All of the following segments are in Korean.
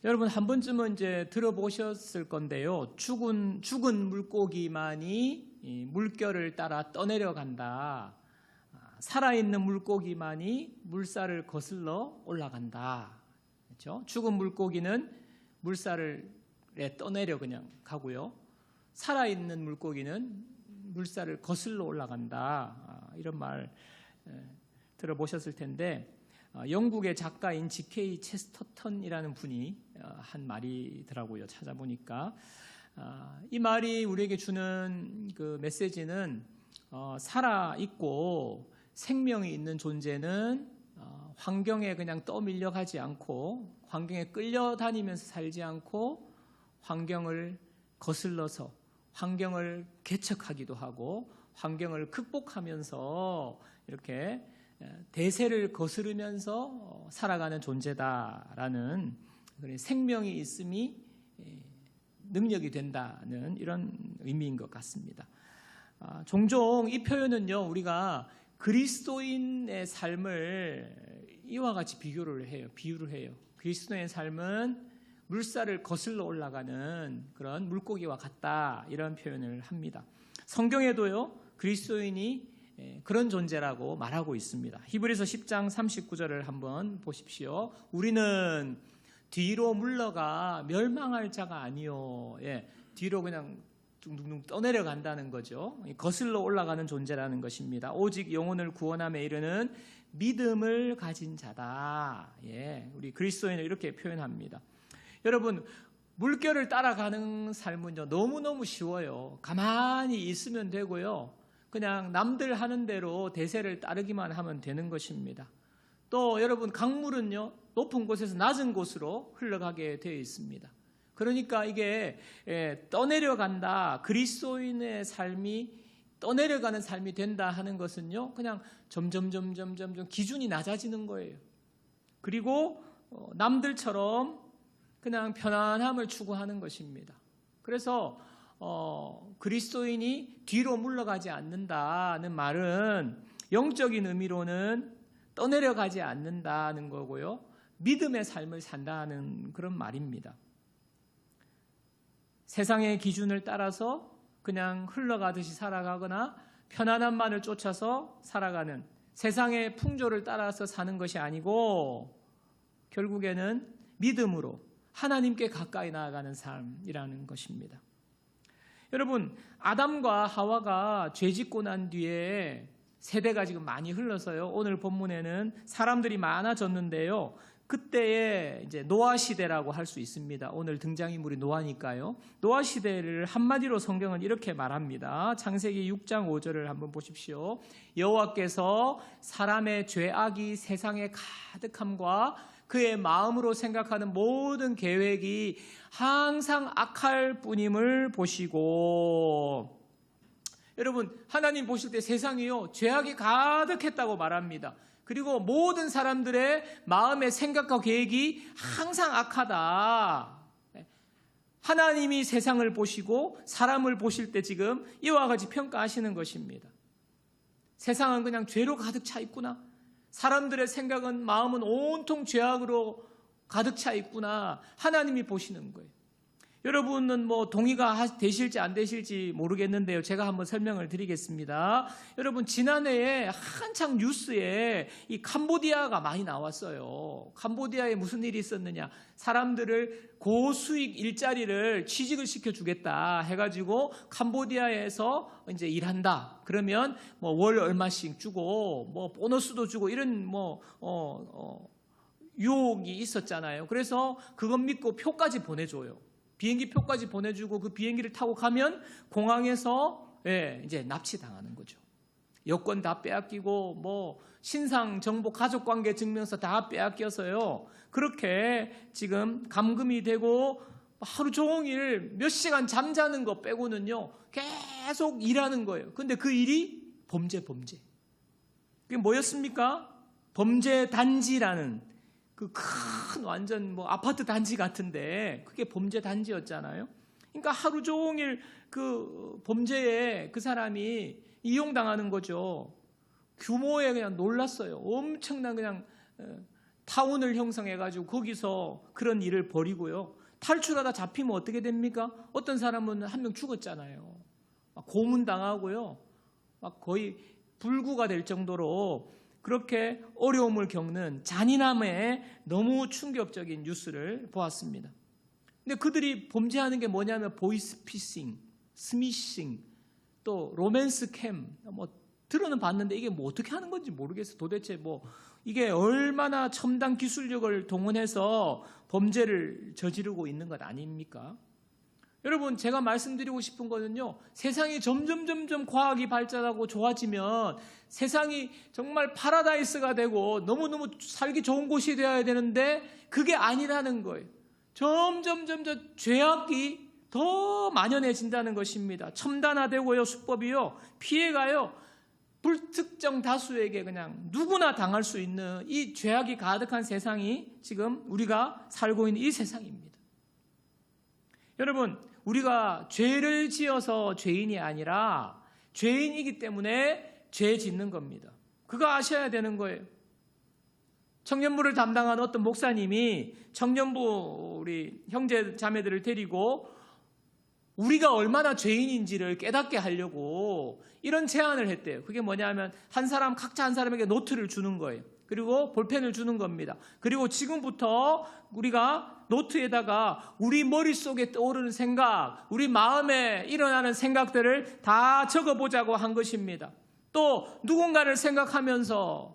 여러분 한 번쯤은 이제 들어보셨을 건데요. 죽은 물고기만이 물결을 따라 떠내려간다. 살아있는 물고기만이 물살을 거슬러 올라간다. 그렇죠? 죽은 물고기는 물살을 떠내려 그냥 가고요. 살아있는 물고기는 물살을 거슬러 올라간다. 이런 말 들어보셨을 텐데 영국의 작가인 G.K. 체스터턴이라는 분이 한 말이더라고요. 찾아보니까 이 말이 우리에게 주는 그 메시지는 살아있고 생명이 있는 존재는 환경에 그냥 떠밀려 가지 않고 환경에 끌려다니면서 살지 않고 환경을 거슬러서 환경을 개척하기도 하고 환경을 극복하면서 이렇게 대세를 거스르면서 살아가는 존재다라는 생명이 있음이 능력이 된다는 이런 의미인 것 같습니다. 종종 이 표현은요, 우리가 그리스도인의 삶을 이와 같이 비유를 해요. 그리스도인의 삶은 물살을 거슬러 올라가는 그런 물고기와 같다, 이런 표현을 합니다. 성경에도요, 그리스도인이 그런 존재라고 말하고 있습니다. 히브리서 10장 39절을 한번 보십시오. 우리는 뒤로 물러가 멸망할 자가 아니요. 뒤로 그냥 둥둥둥 떠내려간다는 거죠. 거슬러 올라가는 존재라는 것입니다. 오직 영혼을 구원함에 이르는 믿음을 가진 자다. 우리 그리스도인을 이렇게 표현합니다. 여러분, 물결을 따라가는 삶은요, 너무너무 쉬워요. 가만히 있으면 되고요. 그냥 남들 하는 대로 대세를 따르기만 하면 되는 것입니다. 또 여러분, 강물은요, 높은 곳에서 낮은 곳으로 흘러가게 되어 있습니다. 그러니까 이게 떠내려간다, 그리스도인의 삶이 떠내려가는 삶이 된다 하는 것은요, 그냥 점점 기준이 낮아지는 거예요. 그리고 남들처럼 그냥 편안함을 추구하는 것입니다. 그래서 그리스도인이 뒤로 물러가지 않는다는 말은 영적인 의미로는 떠내려가지 않는다는 거고요. 믿음의 삶을 산다는 그런 말입니다. 세상의 기준을 따라서 그냥 흘러가듯이 살아가거나 편안함만을 쫓아서 살아가는, 세상의 풍조를 따라서 사는 것이 아니고 결국에는 믿음으로 하나님께 가까이 나아가는 삶이라는 것입니다. 여러분, 아담과 하와가 죄짓고 난 뒤에 세대가 지금 많이 흘러서요, 오늘 본문에는 사람들이 많아졌는데요, 그때에 이제 노아 시대라고 할 수 있습니다. 오늘 등장인물이 노아니까요. 노아 시대를 한마디로 성경은 이렇게 말합니다. 창세기 6장 5절을 한번 보십시오. 여호와께서 사람의 죄악이 세상에 가득함과 그의 마음으로 생각하는 모든 계획이 항상 악할 뿐임을 보시고, 여러분, 하나님 보실 때 세상이요, 죄악이 가득했다고 말합니다. 그리고 모든 사람들의 마음의 생각과 계획이 항상 악하다. 하나님이 세상을 보시고 사람을 보실 때 지금 이와 같이 평가하시는 것입니다. 세상은 그냥 죄로 가득 차 있구나. 사람들의 생각은, 마음은 온통 죄악으로 가득 차 있구나. 하나님이 보시는 거예요. 여러분은 뭐 동의가 되실지 안 되실지 모르겠는데요. 제가 한번 설명을 드리겠습니다. 여러분, 지난해에 한창 뉴스에 이 캄보디아가 많이 나왔어요. 캄보디아에 무슨 일이 있었느냐. 사람들을 고수익 일자리를 취직을 시켜주겠다 해가지고 캄보디아에서 이제 일한다. 그러면 뭐 월 얼마씩 주고 뭐 보너스도 주고 이런 유혹이 있었잖아요. 그래서 그것 믿고 표까지 보내줘요. 비행기 표까지 보내주고 그 비행기를 타고 가면 공항에서 이제 납치당하는 거죠. 여권 다 빼앗기고 뭐 신상 정보, 가족관계 증명서 다 빼앗겨서요. 그렇게 지금 감금이 되고 하루 종일 몇 시간 잠자는 거 빼고는요, 계속 일하는 거예요. 근데 그 일이 범죄. 그게 뭐였습니까? 범죄 단지라는 그 큰 완전 뭐 아파트 단지 같은데 그게 범죄 단지였잖아요. 그러니까 하루 종일 그 범죄에 그 사람이 이용당하는 거죠. 규모에 그냥 놀랐어요. 엄청난 그냥 타운을 형성해가지고 거기서 그런 일을 벌이고요. 탈출하다 잡히면 어떻게 됩니까? 어떤 사람은 한 명 죽었잖아요. 막 고문당하고요. 막 거의 불구가 될 정도로 그렇게 어려움을 겪는 잔인함에 너무 충격적인 뉴스를 보았습니다. 근데 그들이 범죄하는 게 뭐냐면 보이스피싱, 스미싱, 또 로맨스 캠, 뭐 들어는 봤는데 이게 뭐 어떻게 하는 건지 모르겠어. 도대체 뭐 이게 얼마나 첨단 기술력을 동원해서 범죄를 저지르고 있는 것 아닙니까? 여러분, 제가 말씀드리고 싶은 거는요, 세상이 점점 과학이 발전하고 좋아지면 세상이 정말 파라다이스가 되고 너무너무 살기 좋은 곳이 되어야 되는데 그게 아니라는 거예요. 점점 죄악이 더 만연해진다는 것입니다. 첨단화되고요, 수법이요, 피해가요, 불특정 다수에게 그냥 누구나 당할 수 있는 이 죄악이 가득한 세상이 지금 우리가 살고 있는 이 세상입니다. 여러분, 우리가 죄를 지어서 죄인이 아니라 죄인이기 때문에 죄 짓는 겁니다. 그거 아셔야 되는 거예요. 청년부를 담당한 어떤 목사님이 청년부 우리 형제 자매들을 데리고 우리가 얼마나 죄인인지를 깨닫게 하려고 이런 제안을 했대요. 그게 뭐냐면 각자 한 사람에게 노트를 주는 거예요. 그리고 볼펜을 주는 겁니다. 그리고 지금부터 우리가 노트에다가 우리 머릿속에 떠오르는 생각, 우리 마음에 일어나는 생각들을 다 적어보자고 한 것입니다. 또 누군가를 생각하면서,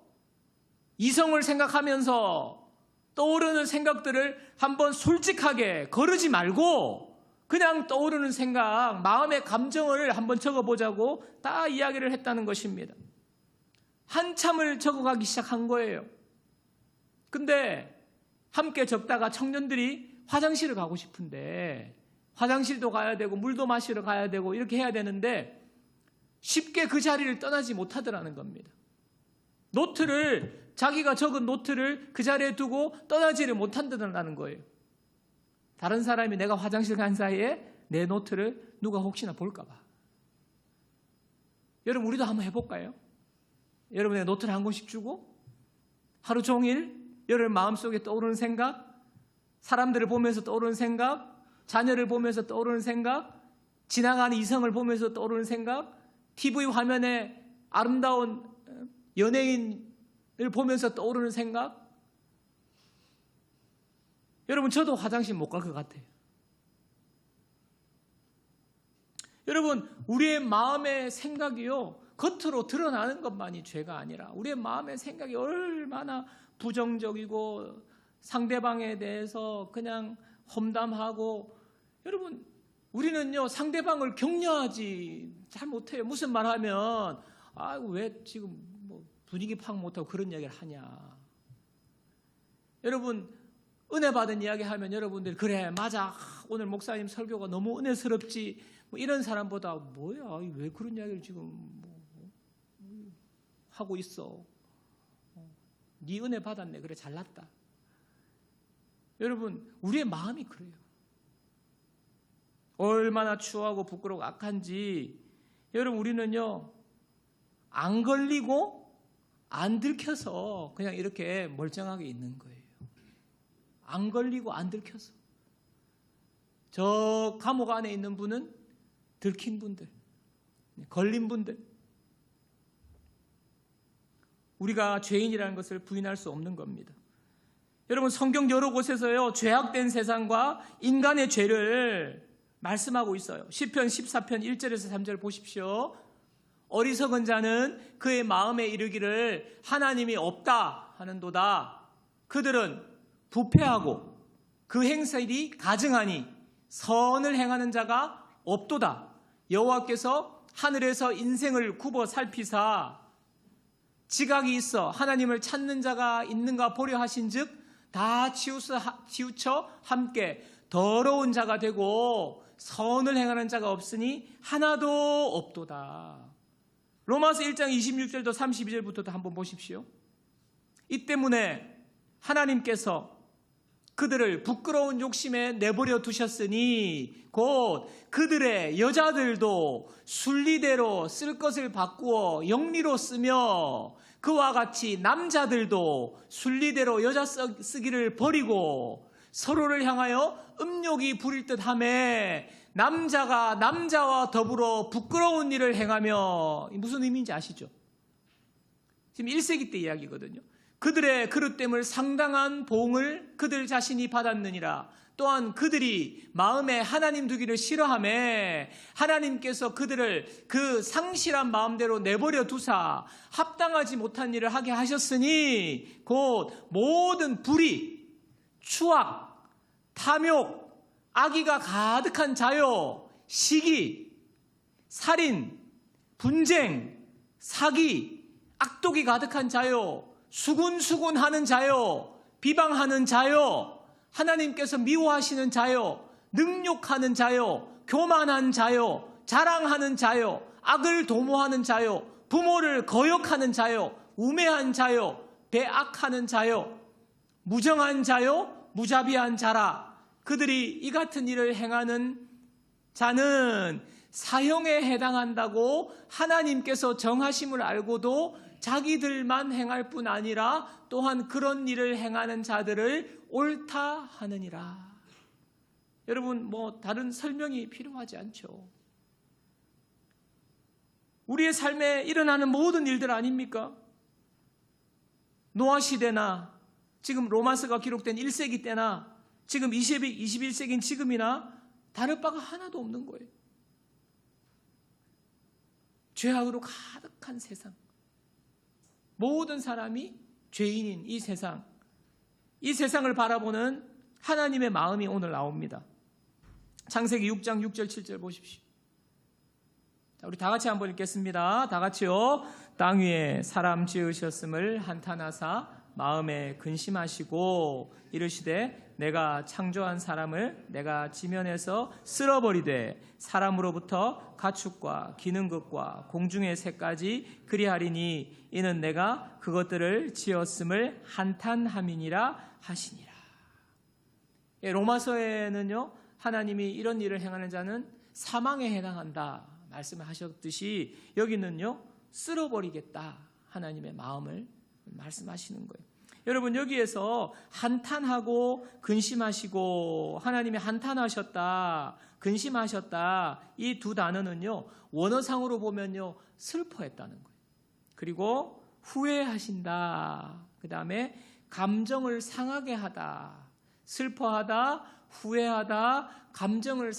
이성을 생각하면서 떠오르는 생각들을 한번 솔직하게 거르지 말고 그냥 떠오르는 생각, 마음의 감정을 한번 적어보자고 다 이야기를 했다는 것입니다. 한참을 적어가기 시작한 거예요. 근데 함께 적다가 청년들이 화장실을 가고 싶은데 화장실도 가야 되고 물도 마시러 가야 되고 이렇게 해야 되는데 쉽게 그 자리를 떠나지 못하더라는 겁니다. 자기가 적은 노트를 그 자리에 두고 떠나지를 못한다는 거예요. 다른 사람이 내가 화장실 간 사이에 내 노트를 누가 혹시나 볼까 봐. 여러분, 우리도 한번 해볼까요? 여러분의 노트를 한 권씩 주고 하루 종일 여러분 마음속에 떠오르는 생각, 사람들을 보면서 떠오르는 생각, 자녀를 보면서 떠오르는 생각, 지나가는 이성을 보면서 떠오르는 생각, TV 화면에 아름다운 연예인을 보면서 떠오르는 생각. 여러분, 저도 화장실 못 갈 것 같아요. 여러분, 우리의 마음의 생각이요, 겉으로 드러나는 것만이 죄가 아니라 우리의 마음의 생각이 얼마나 부정적이고 상대방에 대해서 그냥 험담하고, 여러분, 우리는요 상대방을 격려하지 잘 못해요. 무슨 말 하면 왜 지금 뭐 분위기 파악 못하고 그런 이야기를 하냐. 여러분, 은혜 받은 이야기 하면 여러분들 그래 맞아, 오늘 목사님 설교가 너무 은혜스럽지, 뭐 이런 사람보다 뭐야 왜 그런 이야기를 지금 하고 있어. 네 은혜 받았네. 그래 잘났다. 여러분, 우리의 마음이 그래요. 얼마나 추하고 부끄럽고 악한지. 여러분, 우리는요 안 걸리고 안 들켜서 그냥 이렇게 멀쩡하게 있는 거예요. 안 걸리고 안 들켜서. 저 감옥 안에 있는 분은 들킨 분들, 걸린 분들. 우리가 죄인이라는 것을 부인할 수 없는 겁니다. 여러분, 성경 여러 곳에서요 죄악된 세상과 인간의 죄를 말씀하고 있어요. 시편 14편 1절에서 3절 보십시오. 어리석은 자는 그의 마음에 이르기를 하나님이 없다 하는도다. 그들은 부패하고 그 행실이 가증하니 선을 행하는 자가 없도다. 여호와께서 하늘에서 인생을 굽어 살피사 지각이 있어 하나님을 찾는 자가 있는가 보려 하신즉 다 치우쳐 함께 더러운 자가 되고 선을 행하는 자가 없으니 하나도 없도다. 로마서 1장 26절도 32절부터도 한번 보십시오. 이 때문에 하나님께서 그들을 부끄러운 욕심에 내버려 두셨으니 곧 그들의 여자들도 순리대로 쓸 것을 바꾸어 영리로 쓰며 그와 같이 남자들도 순리대로 여자 쓰기를 버리고 서로를 향하여 음욕이 부릴 듯하며 남자가 남자와 더불어 부끄러운 일을 행하며, 무슨 의미인지 아시죠? 지금 1세기 때 이야기거든요. 그들의 그릇됨을 상당한 보응을 그들 자신이 받았느니라. 또한 그들이 마음에 하나님 두기를 싫어하며 하나님께서 그들을 그 상실한 마음대로 내버려 두사 합당하지 못한 일을 하게 하셨으니 곧 모든 불의, 추악, 탐욕, 악의가 가득한 자요, 시기, 살인, 분쟁, 사기, 악독이 가득한 자요, 수군수군하는 자요, 비방하는 자요, 하나님께서 미워하시는 자요, 능욕하는 자요, 교만한 자요, 자랑하는 자요, 악을 도모하는 자요, 부모를 거역하는 자요, 우매한 자요, 배악하는 자요, 무정한 자요, 무자비한 자라. 그들이 이 같은 일을 행하는 자는 사형에 해당한다고 하나님께서 정하심을 알고도 자기들만 행할 뿐 아니라 또한 그런 일을 행하는 자들을 옳다 하느니라. 여러분, 다른 설명이 필요하지 않죠. 우리의 삶에 일어나는 모든 일들 아닙니까? 노아 시대나 지금 로마서가 기록된 1세기 때나 지금 21세기인 지금이나 다를 바가 하나도 없는 거예요. 죄악으로 가득한 세상, 모든 사람이 죄인인 이 세상, 이 세상을 바라보는 하나님의 마음이 오늘 나옵니다. 창세기 6장 6절 7절 보십시오. 자, 우리 다 같이 한번 읽겠습니다. 다 같이요. 땅 위에 사람 지으셨음을 한탄하사 마음에 근심하시고 이르시되 내가 창조한 사람을 내가 지면에서 쓸어버리되 사람으로부터 가축과 기는 것과 공중의 새까지 그리하리니 이는 내가 그것들을 지었음을 한탄함이니라 하시니라. 로마서에는요, 하나님이 이런 일을 행하는 자는 사망에 해당한다 말씀을 하셨듯이 여기는요, 쓸어버리겠다 하나님의 마음을 말씀하시는 거예요. 여러분, 여기에서 한탄하고 근심하시고 하나님이 한탄하셨다, 근심하셨다, 이 두 단어는요, 원어상으로 보면요, 슬퍼했다는 거예요. 그리고 후회하신다, 그 다음에 감정을 상하게 하다, 슬퍼하다, 후회하다, 감정을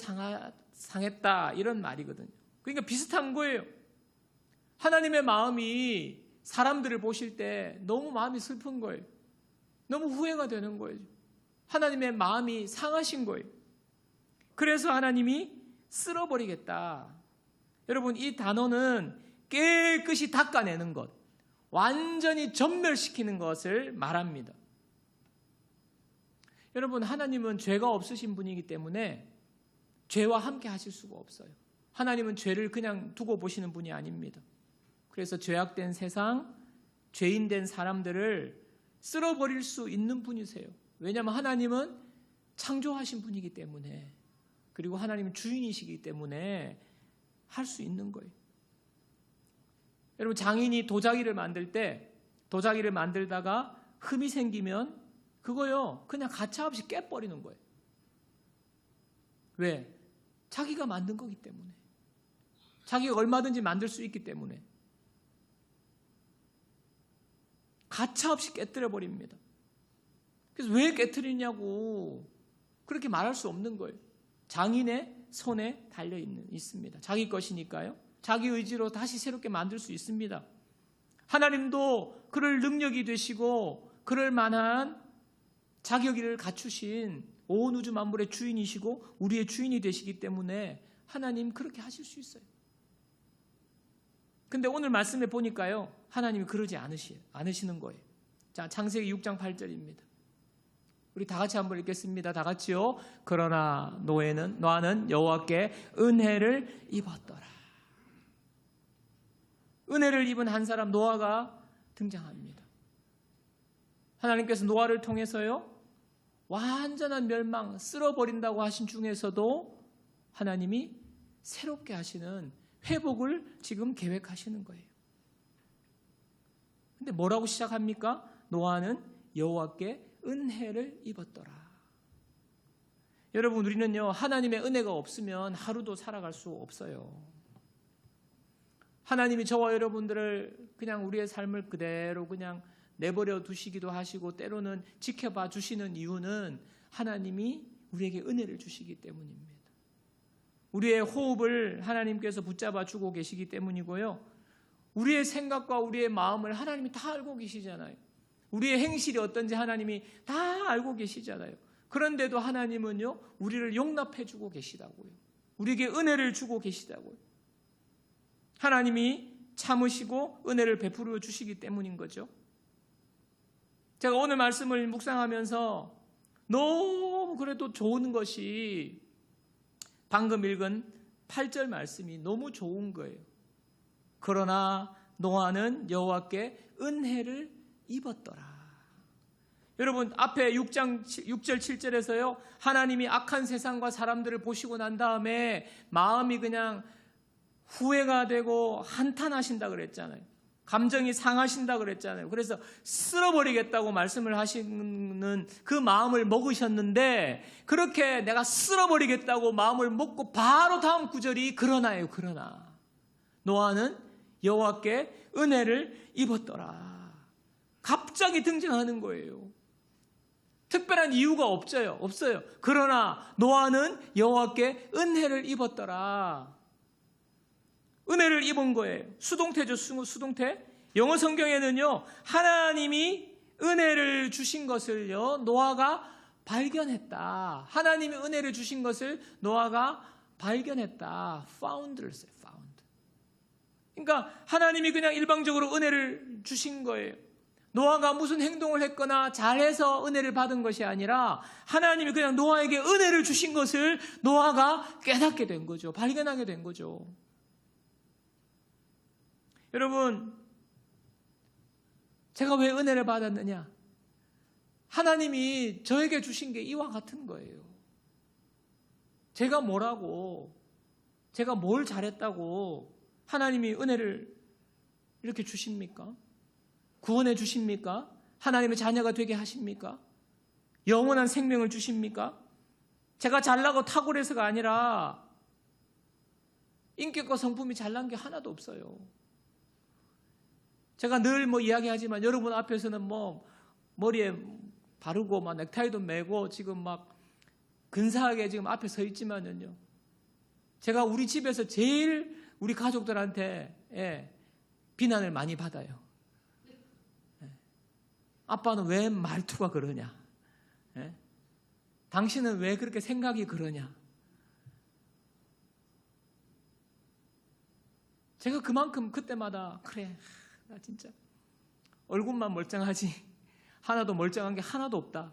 상했다, 이런 말이거든요. 그러니까 비슷한 거예요. 하나님의 마음이 사람들을 보실 때 너무 마음이 슬픈 거예요. 너무 후회가 되는 거예요. 하나님의 마음이 상하신 거예요. 그래서 하나님이 쓸어버리겠다. 여러분, 이 단어는 깨끗이 닦아내는 것, 완전히 전멸시키는 것을 말합니다. 여러분, 하나님은 죄가 없으신 분이기 때문에 죄와 함께 하실 수가 없어요. 하나님은 죄를 그냥 두고 보시는 분이 아닙니다. 그래서 죄악된 세상, 죄인된 사람들을 쓸어버릴 수 있는 분이세요. 왜냐하면 하나님은 창조하신 분이기 때문에, 그리고 하나님은 주인이시기 때문에 할 수 있는 거예요. 여러분, 장인이 도자기를 만들다가 흠이 생기면 그거요, 그냥 가차없이 깨버리는 거예요. 왜? 자기가 만든 거기 때문에. 자기가 얼마든지 만들 수 있기 때문에. 가차없이 깨뜨려 버립니다. 그래서 왜 깨뜨리냐고 그렇게 말할 수 없는 거예요. 장인의 손에 달려 있습니다. 자기 것이니까요. 자기 의지로 다시 새롭게 만들 수 있습니다. 하나님도 그럴 능력이 되시고 그럴 만한 자격을 갖추신 온 우주 만물의 주인이시고 우리의 주인이 되시기 때문에 하나님 그렇게 하실 수 있어요. 근데 오늘 말씀에 보니까요, 하나님이 그러지 않으시는 거예요. 자, 창세기 6장 8절입니다. 우리 다 같이 한번 읽겠습니다. 다 같이요. 그러나 노아는 여호와께 은혜를 입었더라. 은혜를 입은 한 사람 노아가 등장합니다. 하나님께서 노아를 통해서요, 완전한 멸망, 쓸어버린다고 하신 중에서도 하나님이 새롭게 하시는 회복을 지금 계획하시는 거예요. 근데 뭐라고 시작합니까? 노아는 여호와께 은혜를 입었더라. 여러분, 우리는요, 하나님의 은혜가 없으면 하루도 살아갈 수 없어요. 하나님이 저와 여러분들을 그냥 우리의 삶을 그대로 그냥 내버려 두시기도 하시고 때로는 지켜봐 주시는 이유는 하나님이 우리에게 은혜를 주시기 때문입니다. 우리의 호흡을 하나님께서 붙잡아 주고 계시기 때문이고요. 우리의 생각과 우리의 마음을 하나님이 다 알고 계시잖아요. 우리의 행실이 어떤지 하나님이 다 알고 계시잖아요. 그런데도 하나님은요, 우리를 용납해 주고 계시다고요. 우리에게 은혜를 주고 계시다고요. 하나님이 참으시고 은혜를 베풀어 주시기 때문인 거죠. 제가 오늘 말씀을 묵상하면서 너무 그래도 좋은 것이 방금 읽은 8절 말씀이 너무 좋은 거예요. 그러나 노아는 여호와께 은혜를 입었더라. 여러분, 앞에 6절 7절에서요, 하나님이 악한 세상과 사람들을 보시고 난 다음에 마음이 그냥 후회가 되고 한탄하신다 그랬잖아요. 감정이 상하신다 그랬잖아요. 그래서 쓸어버리겠다고 말씀을 하시는 그 마음을 먹으셨는데, 그렇게 내가 쓸어버리겠다고 마음을 먹고 바로 다음 구절이 그러나예요. 그러나 노아는 여호와께 은혜를 입었더라. 갑자기 등장하는 거예요. 특별한 이유가 없어요. 그러나 노아는 여호와께 은혜를 입었더라. 은혜를 입은 거예요. 수동태죠, 수동태. 영어 성경에는요, 하나님이 은혜를 주신 것을요, 노아가 발견했다. 하나님이 은혜를 주신 것을 노아가 발견했다. found를 써요, found. 그러니까 하나님이 그냥 일방적으로 은혜를 주신 거예요. 노아가 무슨 행동을 했거나 잘해서 은혜를 받은 것이 아니라 하나님이 그냥 노아에게 은혜를 주신 것을 노아가 깨닫게 된 거죠. 발견하게 된 거죠. 여러분, 제가 왜 은혜를 받았느냐? 하나님이 저에게 주신 게 이와 같은 거예요. 제가 뭐라고, 제가 뭘 잘했다고 하나님이 은혜를 이렇게 주십니까? 구원해 주십니까? 하나님의 자녀가 되게 하십니까? 영원한 생명을 주십니까? 제가 잘나고 탁월해서가 아니라 인격과 성품이 잘난 게 하나도 없어요. 제가 늘 이야기하지만 여러분 앞에서는 머리에 바르고 막 넥타이도 매고 지금 막 근사하게 지금 앞에 서 있지만은요, 제가 우리 집에서 제일 우리 가족들한테 비난을 많이 받아요. 아빠는 왜 말투가 그러냐? 당신은 왜 그렇게 생각이 그러냐? 제가 그만큼 그때마다 그래, 나 진짜 얼굴만 멀쩡하지 하나도 멀쩡한 게 하나도 없다.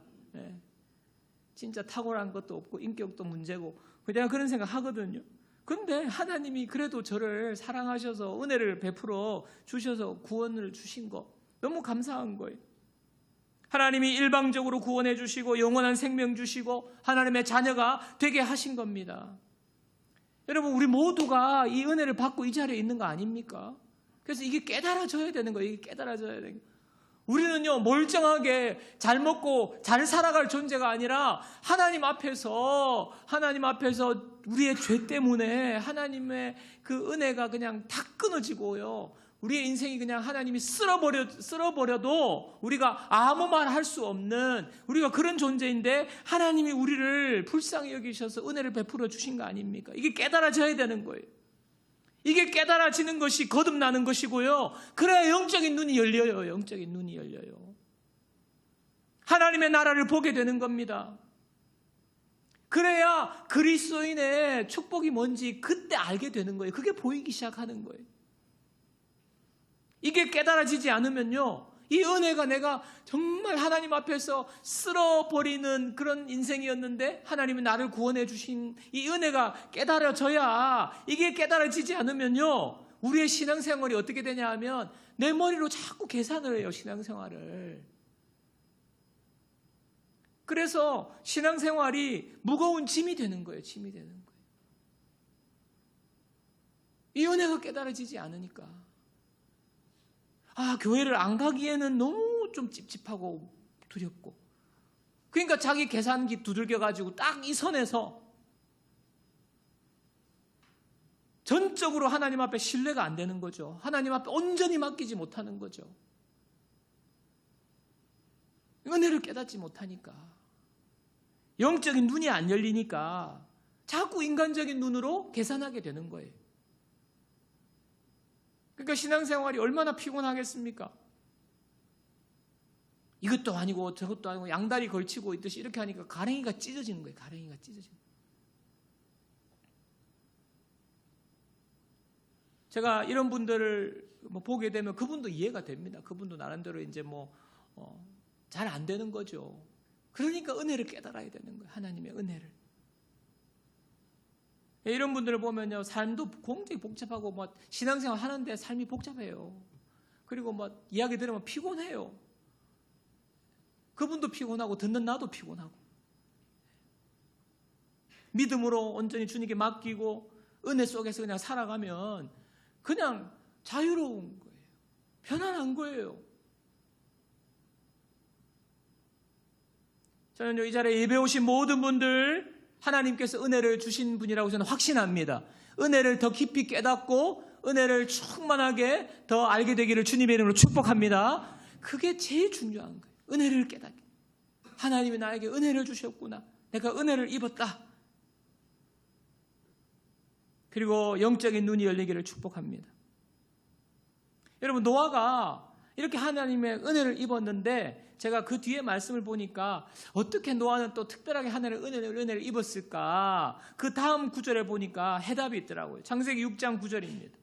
진짜 탁월한 것도 없고 인격도 문제고 내가 그런 생각 하거든요. 근데 하나님이 그래도 저를 사랑하셔서 은혜를 베풀어 주셔서 구원을 주신 거 너무 감사한 거예요. 하나님이 일방적으로 구원해 주시고 영원한 생명 주시고 하나님의 자녀가 되게 하신 겁니다. 여러분, 우리 모두가 이 은혜를 받고 이 자리에 있는 거 아닙니까? 그래서 이게 깨달아져야 되는 거예요. 이게 깨달아져야 되는 거예요. 우리는요, 멀쩡하게 잘 먹고 잘 살아갈 존재가 아니라 하나님 앞에서 우리의 죄 때문에 하나님의 그 은혜가 그냥 다 끊어지고요, 우리의 인생이 그냥 하나님이 쓸어버려도 우리가 아무 말 할 수 없는 우리가 그런 존재인데 하나님이 우리를 불쌍히 여기셔서 은혜를 베풀어 주신 거 아닙니까? 이게 깨달아져야 되는 거예요. 이게 깨달아지는 것이 거듭나는 것이고요. 그래야 영적인 눈이 열려요. 영적인 눈이 열려요. 하나님의 나라를 보게 되는 겁니다. 그래야 그리스도인의 축복이 뭔지 그때 알게 되는 거예요. 그게 보이기 시작하는 거예요. 이게 깨달아지지 않으면요, 이 은혜가 내가 정말 하나님 앞에서 쓸어버리는 그런 인생이었는데 하나님이 나를 구원해 주신 이 은혜가 깨달아져야, 이게 깨달아지지 않으면요, 우리의 신앙생활이 어떻게 되냐 하면 내 머리로 자꾸 계산을 해요. 신앙생활을. 그래서 신앙생활이 무거운 짐이 되는 거예요. 짐이 되는 거예요. 이 은혜가 깨달아지지 않으니까. 교회를 안 가기에는 너무 좀 찝찝하고 두렵고. 그러니까 자기 계산기 두들겨가지고 딱 이 선에서 전적으로 하나님 앞에 신뢰가 안 되는 거죠. 하나님 앞에 온전히 맡기지 못하는 거죠. 은혜를 깨닫지 못하니까. 영적인 눈이 안 열리니까 자꾸 인간적인 눈으로 계산하게 되는 거예요. 그러니까 신앙생활이 얼마나 피곤하겠습니까? 이것도 아니고 저것도 아니고 양다리 걸치고 있듯이 이렇게 하니까 가랭이가 찢어지는 거예요. 가랭이가 찢어지는 거예요. 제가 이런 분들을 보게 되면 그분도 이해가 됩니다. 그분도 나름대로 이제 잘 안 되는 거죠. 그러니까 은혜를 깨달아야 되는 거예요. 하나님의 은혜를. 이런 분들을 보면요, 삶도 굉장히 복잡하고 신앙생활 하는데 삶이 복잡해요. 그리고 이야기 들으면 피곤해요. 그분도 피곤하고 듣는 나도 피곤하고. 믿음으로 온전히 주님께 맡기고 은혜 속에서 그냥 살아가면 그냥 자유로운 거예요. 편안한 거예요. 저는 이 자리에 예배 오신 모든 분들 하나님께서 은혜를 주신 분이라고 저는 확신합니다. 은혜를 더 깊이 깨닫고 은혜를 충만하게 더 알게 되기를 주님의 이름으로 축복합니다. 그게 제일 중요한 거예요. 은혜를 깨닫게. 하나님이 나에게 은혜를 주셨구나. 내가 은혜를 입었다. 그리고 영적인 눈이 열리기를 축복합니다. 여러분, 노아가 이렇게 하나님의 은혜를 입었는데 제가 그 뒤에 말씀을 보니까 어떻게 노아는 또 특별하게 하나님의 은혜를 입었을까? 그 다음 구절에 보니까 해답이 있더라고요. 창세기 6장 9절입니다.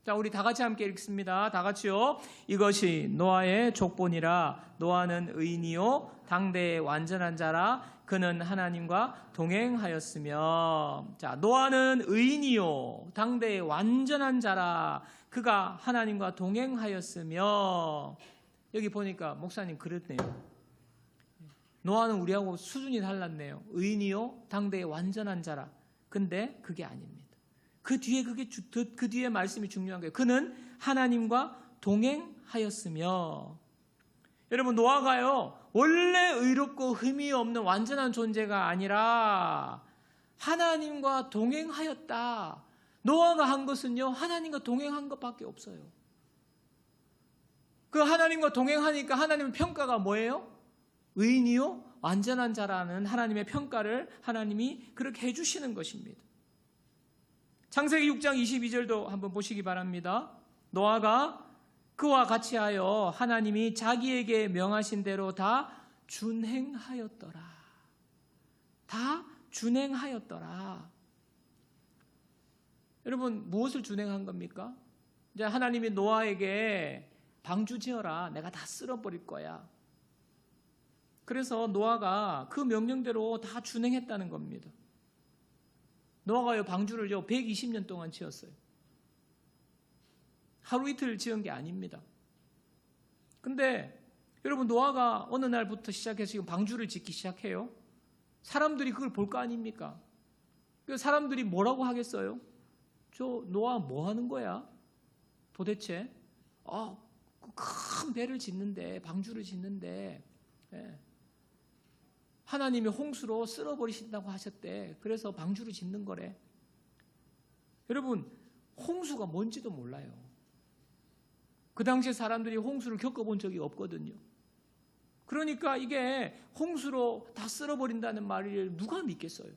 자, 우리 다 같이 함께 읽습니다. 다 같이요. 이것이 노아의 족본이라. 노아는 의인이요 당대의 완전한 자라. 그는 하나님과 동행하였으며. 자, 노아는 의인이요 당대의 완전한 자라. 그가 하나님과 동행하였으며. 여기 보니까 목사님 그랬네요. 노아는 우리하고 수준이 달랐네요. 의인이요 당대의 완전한 자라. 근데 그게 아닙니다. 그 뒤에 말씀이 중요한 거예요. 그는 하나님과 동행하였으며. 여러분, 노아가요 원래 의롭고 흠이 없는 완전한 존재가 아니라 하나님과 동행하였다. 노아가 한 것은요 하나님과 동행한 것밖에 없어요. 그 하나님과 동행하니까 하나님의 평가가 뭐예요? 의인이요 완전한 자라는 하나님의 평가를 하나님이 그렇게 해주시는 것입니다. 창세기 6장 22절도 한번 보시기 바랍니다. 노아가 그와 같이 하여 하나님이 자기에게 명하신 대로 다 준행하였더라. 다 준행하였더라. 여러분, 무엇을 준행한 겁니까? 이제 하나님이 노아에게 방주 지어라. 내가 다 쓸어버릴 거야. 그래서 노아가 그 명령대로 다 준행했다는 겁니다. 노아가 방주를요 120년 동안 지었어요. 하루 이틀 지은 게 아닙니다. 근데 여러분, 노아가 어느 날부터 시작해서 지금 방주를 짓기 시작해요. 사람들이 그걸 볼 거 아닙니까? 그 사람들이 뭐라고 하겠어요? 저 노아 뭐 하는 거야? 도대체 큰 배를 짓는데, 방주를 짓는데 하나님이 홍수로 쓸어버리신다고 하셨대. 그래서 방주를 짓는 거래. 여러분, 홍수가 뭔지도 몰라요. 그 당시에 사람들이 홍수를 겪어본 적이 없거든요. 그러니까 이게 홍수로 다 쓸어버린다는 말을 누가 믿겠어요?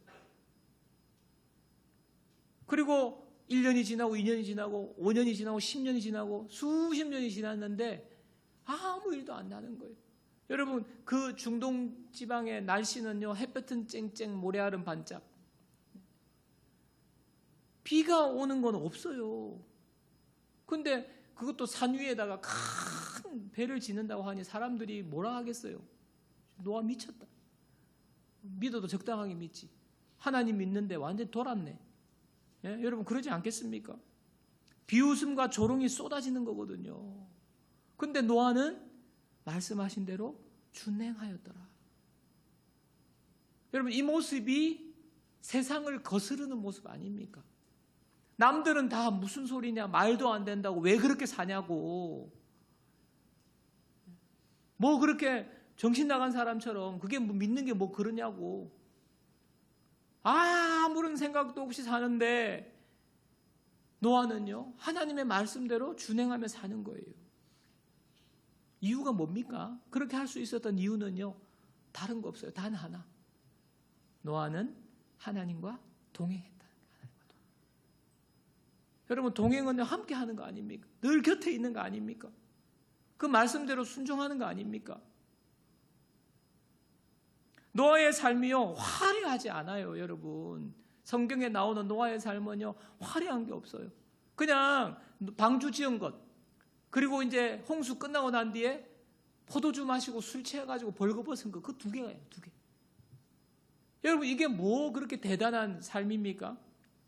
그리고 1년이 지나고 2년이 지나고 5년이 지나고 10년이 지나고 수십 년이 지났는데 아무 일도 안 나는 거예요. 여러분, 그 중동 지방의 날씨는요 햇볕은 쨍쨍 모래알은 반짝. 비가 오는 건 없어요. 근데 그것도 산 위에다가 큰 배를 짓는다고 하니 사람들이 뭐라 하겠어요? 노아 미쳤다. 믿어도 적당하게 믿지. 하나님 믿는데 완전히 돌았네. 예? 여러분, 그러지 않겠습니까? 비웃음과 조롱이 쏟아지는 거거든요. 근데 노아는 말씀하신 대로 준행하였더라. 여러분, 이 모습이 세상을 거스르는 모습 아닙니까? 남들은 다 무슨 소리냐, 말도 안 된다고, 왜 그렇게 사냐고, 뭐 그렇게 정신 나간 사람처럼 그게 뭐 믿는 게 뭐 그러냐고, 아무런 생각도 없이 사는데 노아는요, 하나님의 말씀대로 준행하며 사는 거예요. 이유가 뭡니까? 그렇게 할 수 있었던 이유는요, 다른 거 없어요. 단 하나. 노아는 하나님과 동행했다. 여러분, 동행은 함께 하는 거 아닙니까? 늘 곁에 있는 거 아닙니까? 그 말씀대로 순종하는 거 아닙니까? 노아의 삶이요, 화려하지 않아요, 여러분. 성경에 나오는 노아의 삶은요, 화려한 게 없어요. 그냥 방주 지은 것, 그리고 이제 홍수 끝나고 난 뒤에 포도주 마시고 술 취해가지고 벌거벗은 거, 그 두 개예요, 두 개. 여러분, 이게 뭐 그렇게 대단한 삶입니까?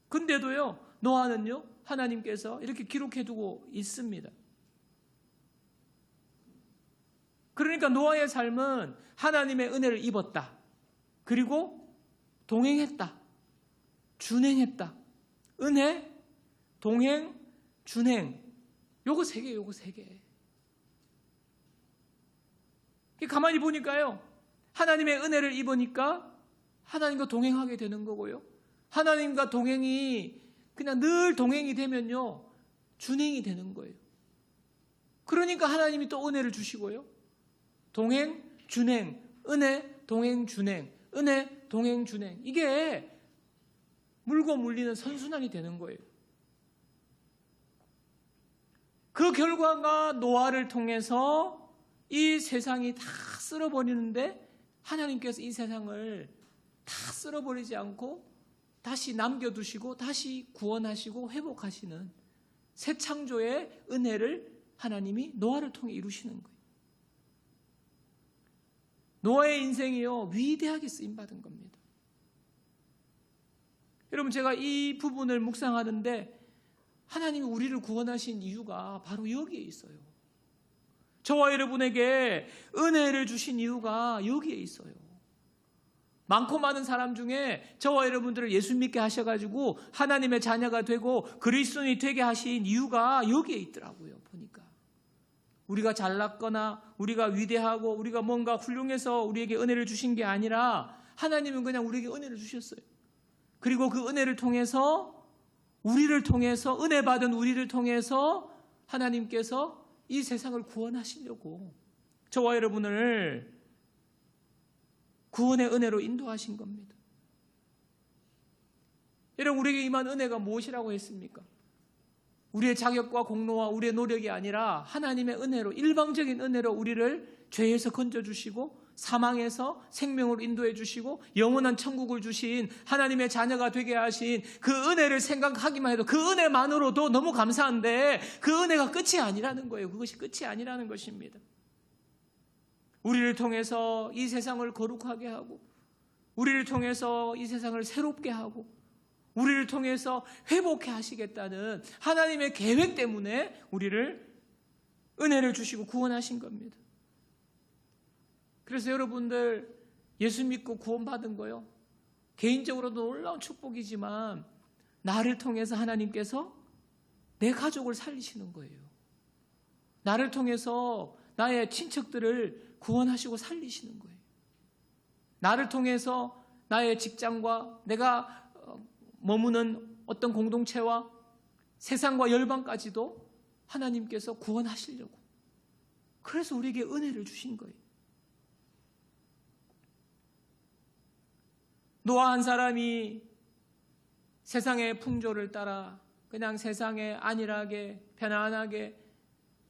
근데도요, 노아는요, 하나님께서 이렇게 기록해두고 있습니다. 그러니까 노아의 삶은 하나님의 은혜를 입었다. 그리고 동행했다. 준행했다. 은혜, 동행, 준행. 요거 세 개, 요거 세 개. 가만히 보니까요, 하나님의 은혜를 입으니까 하나님과 동행하게 되는 거고요. 하나님과 동행이 그냥 늘 동행이 되면요, 준행이 되는 거예요. 그러니까 하나님이 또 은혜를 주시고요. 동행, 준행, 은혜, 동행, 준행, 은혜, 동행, 준행. 이게 물고 물리는 선순환이 되는 거예요. 그 결과가 노아를 통해서 이 세상이 다 쓸어버리는데 하나님께서 이 세상을 다 쓸어버리지 않고 다시 남겨두시고 다시 구원하시고 회복하시는 새 창조의 은혜를 하나님이 노아를 통해 이루시는 거예요. 노아의 인생이요, 위대하게 쓰임받은 겁니다. 여러분, 제가 이 부분을 묵상하는데 하나님이 우리를 구원하신 이유가 바로 여기에 있어요. 저와 여러분에게 은혜를 주신 이유가 여기에 있어요. 많고 많은 사람 중에 저와 여러분들을 예수 믿게 하셔가지고 하나님의 자녀가 되고 그리스도인이 되게 하신 이유가 여기에 있더라고요. 보니까 우리가 잘났거나 우리가 위대하고 우리가 뭔가 훌륭해서 우리에게 은혜를 주신 게 아니라 하나님은 그냥 우리에게 은혜를 주셨어요. 그리고 그 은혜를 통해서 우리를 통해서, 은혜 받은 우리를 통해서 하나님께서 이 세상을 구원하시려고 저와 여러분을 구원의 은혜로 인도하신 겁니다. 여러분, 우리에게 임한 은혜가 무엇이라고 했습니까? 우리의 자격과 공로와 우리의 노력이 아니라 하나님의 은혜로, 일방적인 은혜로 우리를 죄에서 건져주시고 사망에서 생명으로 인도해 주시고 영원한 천국을 주신 하나님의 자녀가 되게 하신 그 은혜를 생각하기만 해도 그 은혜만으로도 너무 감사한데 그 은혜가 끝이 아니라는 거예요. 그것이 끝이 아니라는 것입니다. 우리를 통해서 이 세상을 거룩하게 하고 우리를 통해서 이 세상을 새롭게 하고 우리를 통해서 회복해 하시겠다는 하나님의 계획 때문에 우리를 은혜를 주시고 구원하신 겁니다. 그래서 여러분들 예수 믿고 구원받은 거요, 개인적으로도 놀라운 축복이지만 나를 통해서 하나님께서 내 가족을 살리시는 거예요. 나를 통해서 나의 친척들을 구원하시고 살리시는 거예요. 나를 통해서 나의 직장과 내가 머무는 어떤 공동체와 세상과 열방까지도 하나님께서 구원하시려고, 그래서 우리에게 은혜를 주신 거예요. 노아 한 사람이 세상의 풍조를 따라 그냥 세상에 안일하게 편안하게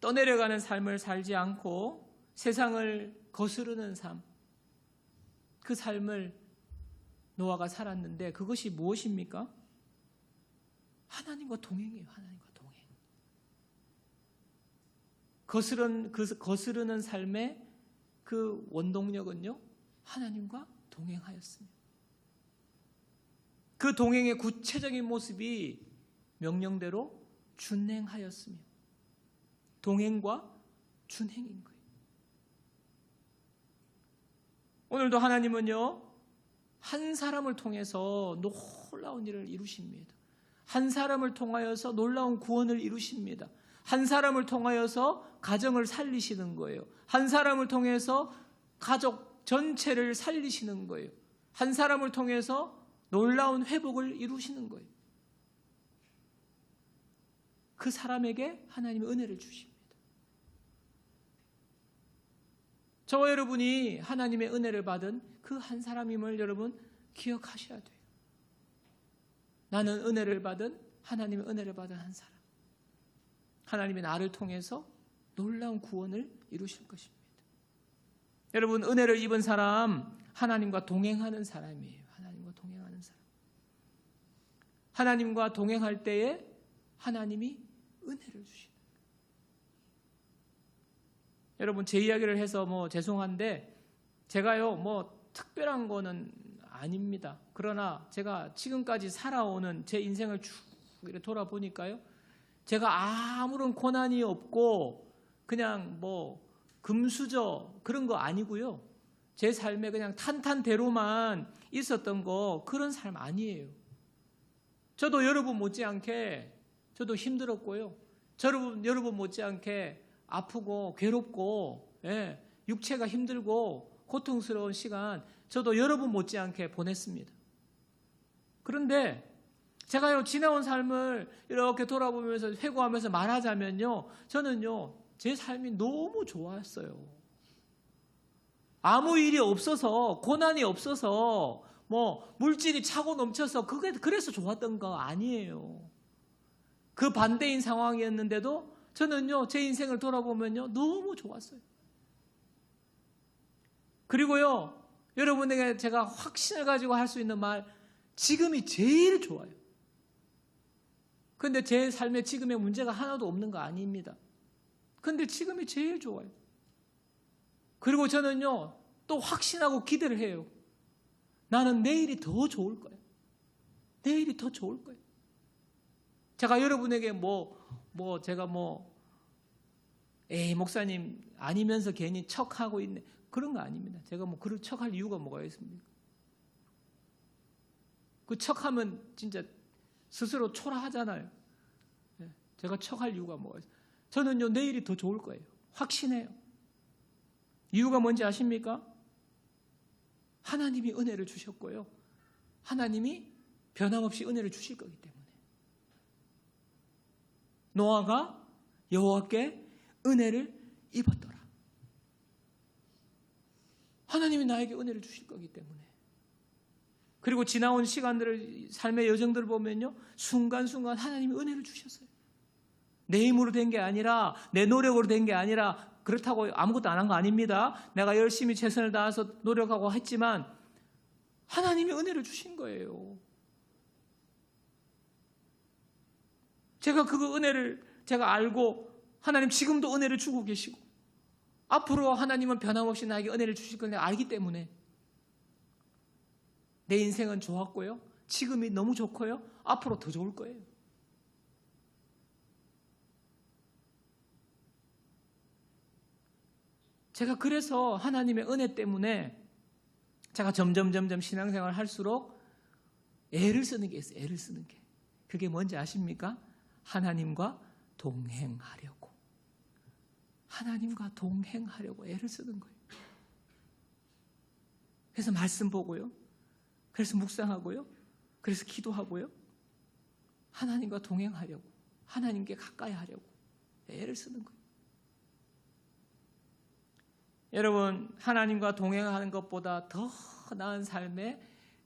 떠내려가는 삶을 살지 않고 세상을 거스르는 삶, 그 삶을 노아가 살았는데 그것이 무엇입니까? 하나님과 동행이에요. 하나님과 동행. 거스르는 삶의 그 원동력은요, 하나님과 동행하였습니다. 그 동행의 구체적인 모습이 명령대로 준행하였으며 동행과 준행인 거예요. 오늘도 하나님은요, 한 사람을 통해서 놀라운 일을 이루십니다. 한 사람을 통하여서 놀라운 구원을 이루십니다. 한 사람을 통하여서 가정을 살리시는 거예요. 한 사람을 통해서 가족 전체를 살리시는 거예요. 한 사람을 통해서 놀라운 회복을 이루시는 거예요. 그 사람에게 하나님의 은혜를 주십니다. 저와 여러분이 하나님의 은혜를 받은 그 한 사람임을 여러분 기억하셔야 돼요. 나는 은혜를 받은, 하나님의 은혜를 받은 한 사람. 하나님이 나를 통해서 놀라운 구원을 이루실 것입니다. 여러분, 은혜를 입은 사람, 하나님과 동행하는 사람이에요. 하나님과 동행하는 사람. 하나님과 동행할 때에 하나님이 은혜를 주시는 거예요. 여러분, 제 이야기를 해서 죄송한데, 제가요, 특별한 거는 아닙니다. 그러나 제가 지금까지 살아오는 제 인생을 쭉 이렇게 돌아보니까요, 제가 아무런 고난이 없고 그냥 금수저 그런 거 아니고요. 제 삶에 그냥 탄탄대로만 있었던 거, 그런 삶 아니에요. 저도 여러분 못지않게 저도 힘들었고요. 여러분 못지않게 아프고 괴롭고, 육체가 힘들고 고통스러운 시간 저도 여러분 못지않게 보냈습니다. 그런데 제가요, 지나온 삶을 이렇게 돌아보면서 회고하면서 말하자면요, 저는요, 제 삶이 너무 좋았어요. 아무 일이 없어서, 고난이 없어서, 물질이 차고 넘쳐서 그래서 좋았던 거 아니에요. 그 반대인 상황이었는데도 저는요, 제 인생을 돌아보면요, 너무 좋았어요. 그리고요, 여러분에게 제가 확신을 가지고 할 수 있는 말, 지금이 제일 좋아요. 그런데 제 삶에 지금의 문제가 하나도 없는 거 아닙니다. 그런데 지금이 제일 좋아요. 그리고 저는요, 또 확신하고 기대를 해요. 나는 내일이 더 좋을 거예요. 내일이 더 좋을 거예요. 제가 여러분에게 제가 목사님 아니면서 괜히 척하고 있네, 그런 거 아닙니다. 제가 그런 척할 이유가 뭐가 있습니까? 그 척하면 진짜 스스로 초라하잖아요. 제가 척할 이유가 뭐가 있어요? 저는요, 내일이 더 좋을 거예요. 확신해요. 이유가 뭔지 아십니까? 하나님이 은혜를 주셨고요, 하나님이 변함없이 은혜를 주실 거기 때문에. 노아가 여호와께 은혜를 입었더라. 하나님이 나에게 은혜를 주실 거기 때문에. 그리고 지나온 시간들을, 삶의 여정들을 보면요, 순간순간 하나님이 은혜를 주셨어요. 내 힘으로 된 게 아니라, 내 노력으로 된 게 아니라, 그렇다고 아무것도 안 한 거 아닙니다. 내가 열심히 최선을 다해서 노력하고 했지만 하나님이 은혜를 주신 거예요. 제가 그 은혜를 제가 알고, 하나님 지금도 은혜를 주고 계시고, 앞으로 하나님은 변함없이 나에게 은혜를 주실 걸 내가 알기 때문에 내 인생은 좋았고요, 지금이 너무 좋고요, 앞으로 더 좋을 거예요. 제가 그래서 하나님의 은혜 때문에 제가 점점 신앙생활을 할수록 애를 쓰는 게 있어요. 애를 쓰는 게. 그게 뭔지 아십니까? 하나님과 동행하려고. 하나님과 동행하려고 애를 쓰는 거예요. 그래서 말씀 보고요, 그래서 묵상하고요, 그래서 기도하고요, 하나님과 동행하려고, 하나님께 가까이 하려고 애를 쓰는 거예요. 여러분, 하나님과 동행하는 것보다 더 나은 삶의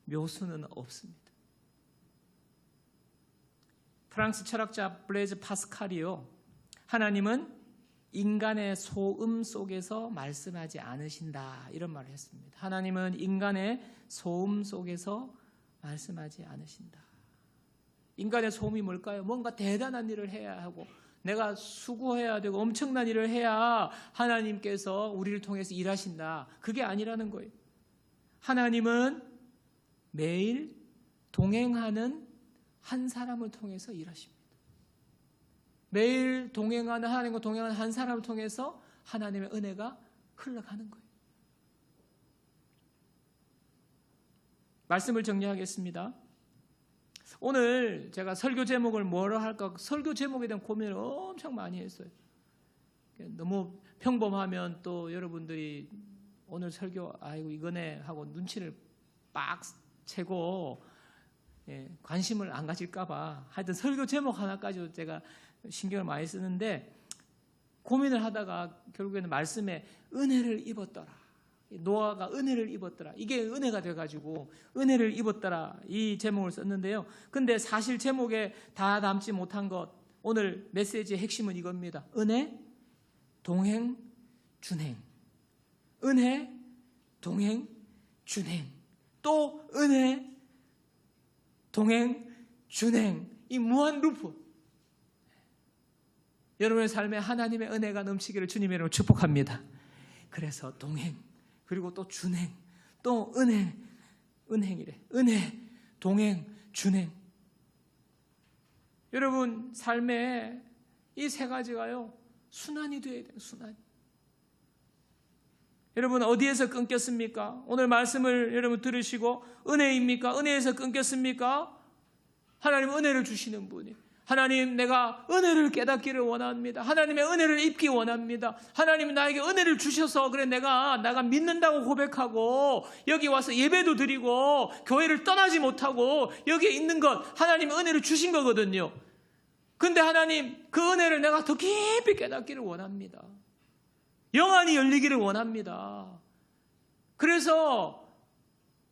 묘수는 없습니다. 프랑스 철학자 블레이즈 파스칼이요, 하나님은 인간의 소음 속에서 말씀하지 않으신다, 이런 말을 했습니다. 하나님은 인간의 소음 속에서 말씀하지 않으신다. 인간의 소음이 뭘까요? 뭔가 대단한 일을 해야 하고, 내가 수고해야 되고 엄청난 일을 해야 하나님께서 우리를 통해서 일하신다, 그게 아니라는 거예요. 하나님은 매일 동행하는 한 사람을 통해서 일하십니다. 매일 동행하는, 하나님과 동행하는 한 사람을 통해서 하나님의 은혜가 흘러가는 거예요. 말씀을 정리하겠습니다. 오늘 제가 설교 제목을 뭐로 할까 설교 제목에 대한 고민을 엄청 많이 했어요. 너무 평범하면 또 여러분들이 오늘 설교 아이고 이거네 하고 눈치를 빡 채고 관심을 안 가질까 봐 하여튼 설교 제목 하나까지도 제가 신경을 많이 쓰는데 고민을 하다가 결국에는 말씀에 은혜를 입었더라. 노아가 은혜를 입었더라. 이게 은혜가 돼가지고 은혜를 입었더라 이 제목을 썼는데요. 근데 사실 제목에 다 담지 못한 것 오늘 메시지의 핵심은 이겁니다. 은혜, 동행, 준행. 은혜, 동행, 준행. 또 은혜, 동행, 준행. 이 무한 루프. 여러분의 삶에 하나님의 은혜가 넘치기를 주님의 이름으로 축복합니다. 그래서 동행, 그리고 또 준행, 또 은행이래. 은혜, 동행, 준행. 여러분 삶에 이 세 가지가요 순환이 되어야 돼요. 순환. 여러분 어디에서 끊겼습니까? 오늘 말씀을 여러분 들으시고 은혜입니까? 은혜에서 끊겼습니까? 하나님 은혜를 주시는 분이 하나님 내가 은혜를 깨닫기를 원합니다. 하나님의 은혜를 입기 원합니다. 하나님 나에게 은혜를 주셔서 그래 내가 믿는다고 고백하고 여기 와서 예배도 드리고 교회를 떠나지 못하고 여기에 있는 것 하나님 은혜를 주신 거거든요. 근데 하나님 그 은혜를 내가 더 깊이 깨닫기를 원합니다. 영안이 열리기를 원합니다. 그래서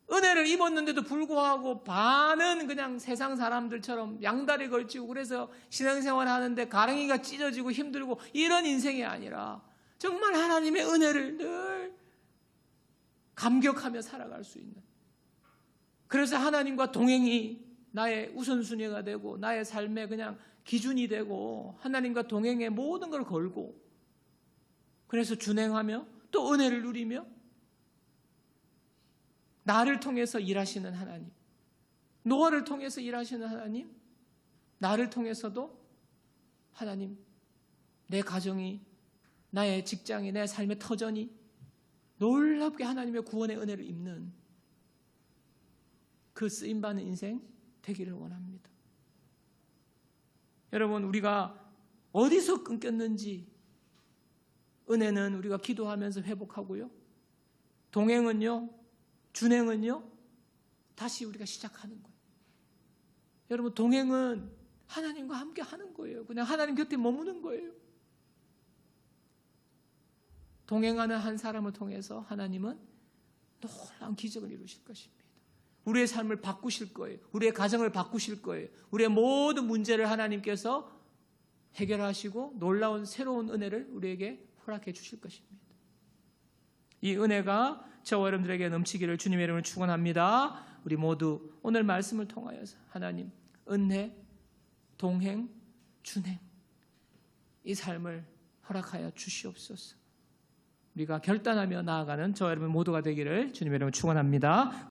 은혜를 입었는데도 불구하고 반은 그냥 세상 사람들처럼 양다리 걸치고 그래서 신앙생활 하는데 가랑이가 찢어지고 힘들고 이런 인생이 아니라 정말 하나님의 은혜를 늘 감격하며 살아갈 수 있는 그래서 하나님과 동행이 나의 우선순위가 되고 나의 삶의 그냥 기준이 되고 하나님과 동행의 모든 걸 걸고 그래서 준행하며 또 은혜를 누리며 나를 통해서 일하시는 하나님, 노아를 통해서 일하시는 하나님, 나를 통해서도 하나님, 내 가정이, 나의 직장이, 내 삶의 터전이 놀랍게 하나님의 구원의 은혜를 입는 그 쓰임받는 인생 되기를 원합니다. 여러분 우리가 어디서 끊겼는지 은혜는 우리가 기도하면서 회복하고요. 동행은요. 준행은요. 다시 우리가 시작하는 거예요. 여러분 동행은 하나님과 함께 하는 거예요. 그냥 하나님 곁에 머무는 거예요. 동행하는 한 사람을 통해서 하나님은 놀라운 기적을 이루실 것입니다. 우리의 삶을 바꾸실 거예요. 우리의 가정을 바꾸실 거예요. 우리의 모든 문제를 하나님께서 해결하시고 놀라운 새로운 은혜를 우리에게 허락해 주실 것입니다. 이 은혜가 저와 여러분들에게 넘치기를 주님의 이름으로 축원합니다. 우리 모두 오늘 말씀을 통하여서 하나님 은혜, 동행, 준행 이 삶을 허락하여 주시옵소서. 우리가 결단하며 나아가는 저와 여러분 모두가 되기를 주님의 이름으로 축원합니다.